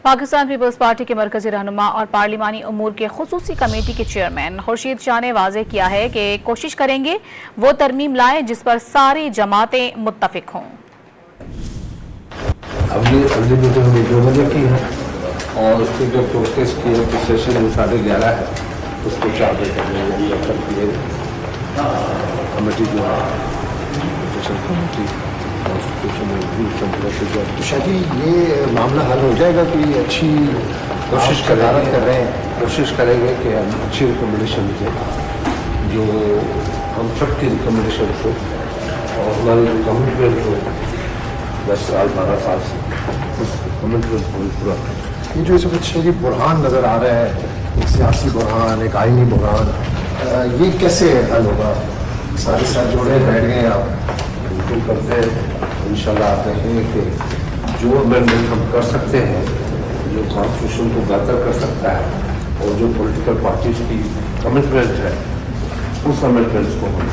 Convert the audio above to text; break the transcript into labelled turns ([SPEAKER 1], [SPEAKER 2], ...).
[SPEAKER 1] Pakistan peoples party के मरकजी रहनुमा और पार्लिमानी अमूर के खुसूसी कमेटी के चेयरमैन खुर्शीद शाह ने वाज़ेह किया है कि कोशिश करेंगे वो तरमीम लाएं जिस पर सारी जमातें मुत्तफिक हों।
[SPEAKER 2] अगली मीटिंग हमने 2 बजे की है और उसके जो प्रोसेस की है कि सेशन 11:30 है, उसको 4 बजे तक किए कमेटी जो है कमेटी
[SPEAKER 3] तो शायद ये मामला हल हो जाएगा। कोई अच्छी
[SPEAKER 2] कोशिश कर रहे हैं, कोशिश करेंगे कि हम अच्छी रिकमेंडेशन दें जो हम सबकी रिकमेंडेशन हो और हमारी जो कमिटमेंट हो 10 साल 12 साल से उस कमिटमेंट को पूरा करें।
[SPEAKER 3] ये जो इस वक्त शहरी बुरहान नज़र आ रहा है, एक सियासी बुरहान, एक आइनी बुरहान, ये कैसे हल होगा? सारे साथ जोड़े बैठ गए आप
[SPEAKER 2] बिल्कुल करते हैं। इंशाल्लाह आप देखेंगे कि जो अमेंडमेंट हम कर सकते हैं जो कॉन्स्टिट्यूशन को बेहतर कर सकता है और जो पॉलिटिकल पार्टीज की कमिटमेंट है उस अमेंडमेंट्स को हम